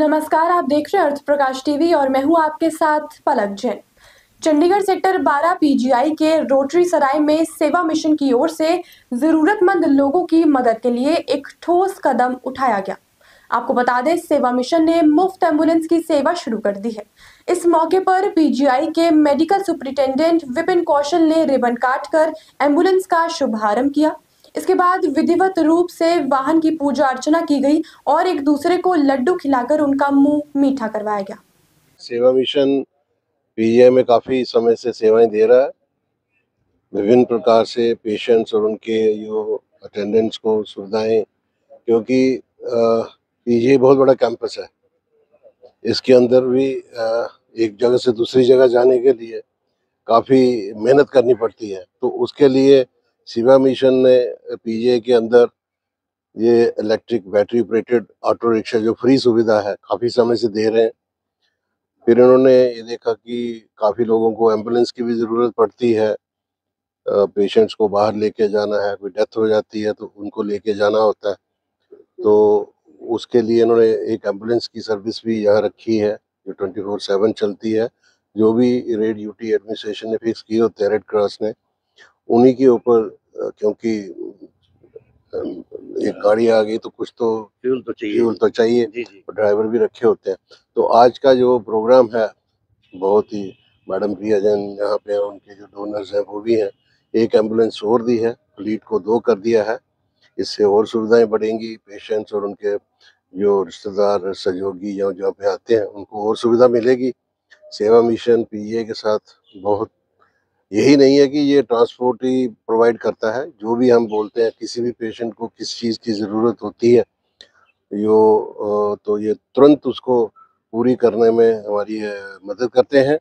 नमस्कार, आप देख रहे हैं अर्थ प्रकाश टीवी और मैं हूं आपके साथ पलक जैन। चंडीगढ़ सेक्टर 12 पीजीआई के रोटरी सराय में सेवा मिशन की ओर से जरूरतमंद लोगों की मदद के लिए एक ठोस कदम उठाया गया। आपको बता दें, सेवा मिशन ने मुफ्त एम्बुलेंस की सेवा शुरू कर दी है। इस मौके पर पीजीआई के मेडिकल सुपरिटेंडेंट विपिन कौशल ने रिबन काटकर एम्बुलेंस का शुभारंभ किया। इसके बाद विधिवत रूप से वाहन की पूजा अर्चना की गई और एक दूसरे को लड्डू खिलाकर उनका मुंह मीठा करवाया गया। सेवा मिशन पीजीआई में काफ़ी समय से सेवाएं दे रहा है। विभिन्न प्रकार से पेशेंट्स और उनके जो अटेंडेंट्स को सुविधाएं, क्योंकि पीजीआई बहुत बड़ा कैंपस है। इसके अंदर भी एक जगह से दूसरी जगह जाने के लिए काफ़ी मेहनत करनी पड़ती है, तो उसके लिए सेवा मिशन ने पीजीआई के अंदर ये electric battery operated auto rickshaw जो फ्री सुविधा है काफ़ी समय से दे रहे हैं। फिर इन्होंने ये देखा कि काफ़ी लोगों को एम्बुलेंस की भी ज़रूरत पड़ती है। पेशेंट्स को बाहर लेके जाना है, कोई डेथ हो जाती है तो उनको लेके जाना होता है, तो उसके लिए इन्होंने एक एम्बुलेंस की सर्विस भी यहाँ रखी है जो 24/7 चलती है। जो भी रेड ड्यूटी एडमिनिस्ट्रेशन ने फिक्स किए होते हैं, रेड क्रॉस ने, उन्हीं के ऊपर क्योंकि एक गाड़ी आ गई तो कुछ तो फ्यूल तो चाहिए, ड्राइवर भी रखे होते हैं। तो आज का जो प्रोग्राम है बहुत ही, मैडम प्रिया जैन यहाँ पे उनके जो डोनर्स हैं वो भी हैं। एक एम्बुलेंस और दी है, फ्लीट को 2 कर दिया है। इससे और सुविधाएं बढ़ेंगी, पेशेंट्स और उनके जो रिश्तेदार सहयोगी या जो पे आते हैं उनको और सुविधा मिलेगी। सेवा मिशन पीजीआई के साथ बहुत, यही नहीं है कि ये ट्रांसपोर्ट ही प्रोवाइड करता है। जो भी हम बोलते हैं किसी भी पेशेंट को किस चीज़ की ज़रूरत होती है, तो ये तुरंत उसको पूरी करने में हमारी मदद करते हैं।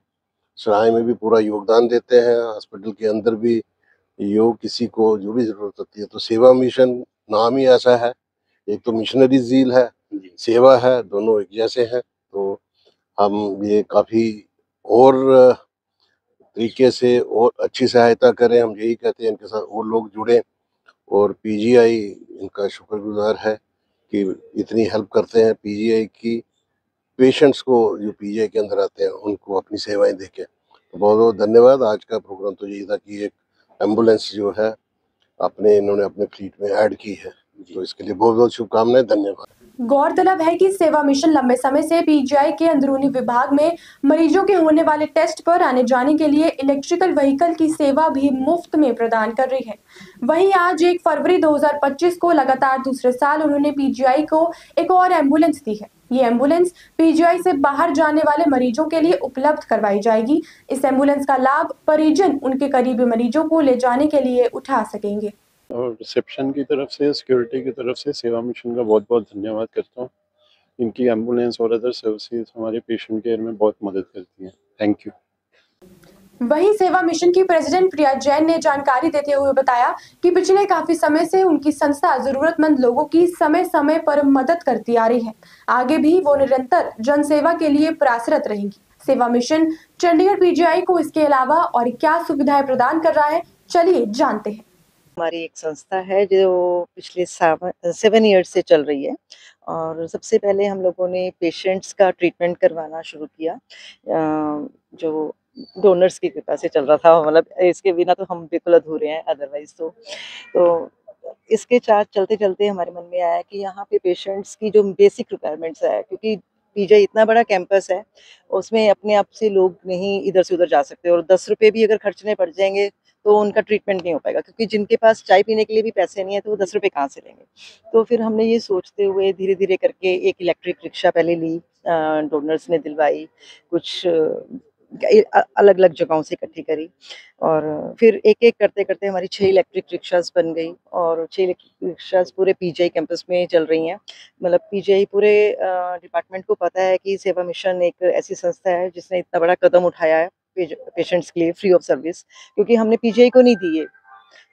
सराय में भी पूरा योगदान देते हैं, हॉस्पिटल के अंदर भी योग किसी को जो भी ज़रूरत होती है। तो सेवा मिशन नाम ही ऐसा है, एक तो मिशनरी ज़ील है, सेवा है, दोनों एक जैसे हैं। तो हम ये काफ़ी और तरीके से और अच्छी सहायता करें, हम यही कहते हैं, इनके साथ और लोग जुड़ें। और पीजीआई इनका शुक्रगुज़ार है कि इतनी हेल्प करते हैं पीजीआई की, पेशेंट्स को जो पीजीआई के अंदर आते हैं उनको अपनी सेवाएं देके। तो बहुत बहुत धन्यवाद। आज का प्रोग्राम तो यही था कि एक एम्बुलेंस जो है इन्होंने अपने फ्लीट में ऐड की है, तो इसके लिए बहुत बहुत शुभकामनाएं, धन्यवाद। गौरतलब है कि सेवा मिशन लंबे समय से पीजीआई के अंदरूनी विभाग में मरीजों के होने वाले टेस्ट पर आने जाने के लिए इलेक्ट्रिकल व्हीकल की सेवा भी मुफ्त में प्रदान कर रही है। वहीं आज 1 फरवरी 2025 को लगातार दूसरे साल उन्होंने पीजीआई को एक और एम्बुलेंस दी है। ये एम्बुलेंस पीजीआई से बाहर जाने वाले मरीजों के लिए उपलब्ध करवाई जाएगी। इस एम्बुलेंस का लाभ परिजन उनके करीबी मरीजों को ले जाने के लिए उठा सकेंगे। और रिसेप्शन की तरफ से, सिक्योरिटी की तरफ से सेवा मिशन का बहुत बहुत धन्यवाद करता हूँ। इनकी एम्बुलेंस और अदर सर्विसेज हमारे पेशेंट केयर में बहुत मदद करती हैं। Thank you. वहीं सेवा मिशन की प्रेसिडेंट प्रिया जैन ने जानकारी देते हुए बताया कि पिछले काफी समय से उनकी संस्था जरूरतमंद लोगों की समय समय पर मदद करती आ रही है। आगे भी वो निरंतर जनसेवा के लिए प्रयासरत रहेंगी। सेवा मिशन चंडीगढ़ पीजीआई को इसके अलावा और क्या सुविधाएं प्रदान कर रहा है, चलिए जानते हैं। हमारी एक संस्था है जो पिछले 7 ईयर्स से चल रही है और सबसे पहले हम लोगों ने पेशेंट्स का ट्रीटमेंट करवाना शुरू किया, जो डोनर्स की कृपा से चल रहा था। मतलब इसके बिना तो हम बिल्कुल अधूरे हैं अदरवाइज। तो इसके साथ चलते चलते हमारे मन में आया कि यहाँ पे पेशेंट्स की जो बेसिक रिक्वायरमेंट्स है, क्योंकि पीजीआई इतना बड़ा कैंपस है, उसमें अपने आप से लोग नहीं इधर से उधर जा सकते और 10 रुपये भी अगर खर्चने पड़ जाएंगे तो उनका ट्रीटमेंट नहीं हो पाएगा, क्योंकि जिनके पास चाय पीने के लिए भी पैसे नहीं है तो वो 10 रुपये कहाँ से लेंगे। तो फिर हमने ये सोचते हुए धीरे धीरे करके एक इलेक्ट्रिक रिक्शा पहले ली, डोनर्स ने दिलवाई, कुछ अलग अलग जगहों से इकट्ठी करी और फिर एक एक करते करते हमारी 6 इलेक्ट्रिक रिक्शाज बन गई और 6 इलेक्ट्रिक रिक्शाज पूरे पीजीआई कैंपस में चल रही हैं। मतलब पीजीआई पूरे डिपार्टमेंट को पता है कि सेवा मिशन एक ऐसी संस्था है जिसने इतना बड़ा कदम उठाया है पेशेंट्स के लिए फ्री ऑफ सर्विस, क्योंकि हमने पीजीआई को नहीं दी है,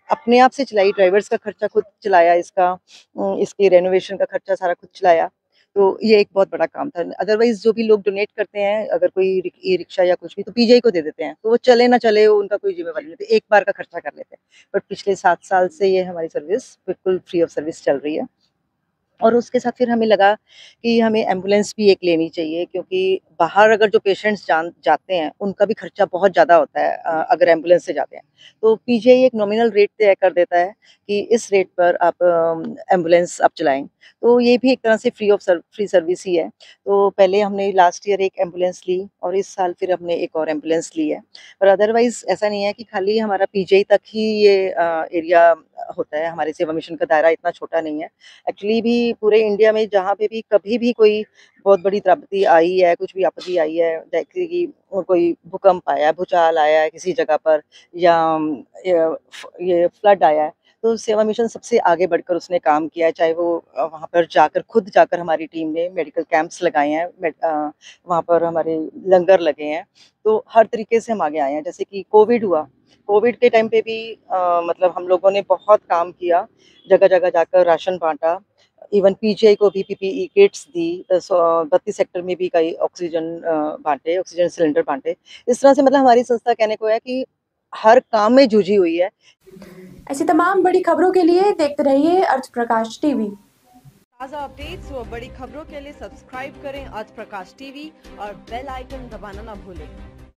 अपने आप से चलाई। ड्राइवर्स का खर्चा खुद चलाया, इसके रेनोवेशन का खर्चा सारा खुद चलाया। तो ये एक बहुत बड़ा काम था। अदरवाइज जो भी लोग डोनेट करते हैं, अगर कोई ई रिक्शा या कुछ भी, तो पीजीआई को दे देते हैं, तो वो चले ना चले उनका कोई जिम्मेवारी नहीं होती, एक बार का खर्चा कर लेते हैं। बट पिछले 7 साल से ये हमारी सर्विस बिल्कुल फ्री ऑफ सर्विस चल रही है। और उसके साथ फिर हमें लगा कि हमें एम्बुलेंस भी एक लेनी चाहिए, क्योंकि बाहर अगर जो पेशेंट्स जाते हैं उनका भी खर्चा बहुत ज़्यादा होता है अगर एम्बुलेंस से जाते हैं। तो पीजीआई एक नॉमिनल रेट तय कर देता है कि इस रेट पर आप एम्बुलेंस आप चलाएँ। तो ये भी एक तरह से फ्री सर्विस ही है। तो पहले हमने लास्ट ईयर एक एम्बुलेंस ली और इस साल फिर हमने एक और एम्बुलेंस ली है। पर अदरवाइज़ ऐसा नहीं है कि खाली हमारा पीजीआई तक ही ये एरिया होता है, हमारे सेवा मिशन का दायरा इतना छोटा नहीं है। एक्चुअली भी पूरे इंडिया में जहाँ पे भी कभी भी कोई बहुत बड़ी आपत्ति आई है, कुछ भी आपत्ति आई है, जैसे कि कोई भूकंप आया है, भूचाल आया है किसी जगह पर या ये फ्लड आया है, तो सेवा मिशन सबसे आगे बढ़कर उसने काम किया है। चाहे वो वहाँ पर जाकर खुद जाकर हमारी टीम ने मेडिकल कैंप्स लगाए हैं, वहाँ पर हमारे लंगर लगे हैं, तो हर तरीके से हम आगे आए हैं। जैसे कि कोविड हुआ, कोविड के टाइम पे भी मतलब हम लोगों ने बहुत काम किया, जगह-जगह जाकर राशन बाँटा, इवन पीजीआई को भी पीपीई किट्स दी, 32 सेक्टर में भी कई ऑक्सीजन बाँटे, ऑक्सीजन सिलेंडर बाँटे। इस तरह से मतलब हमारी संस्था कहने को है कि हर काम में जुझी हुई है। ऐसी तमाम बड़ी खबरों के लिए देखते रहिए अर्थ प्रकाश टीवी। ताज़ा अपडेट्स व बड़ी खबरों के लिए सब्सक्राइब करें अर्थ प्रकाश टीवी और बेल आइकन दबाना ना भूलें।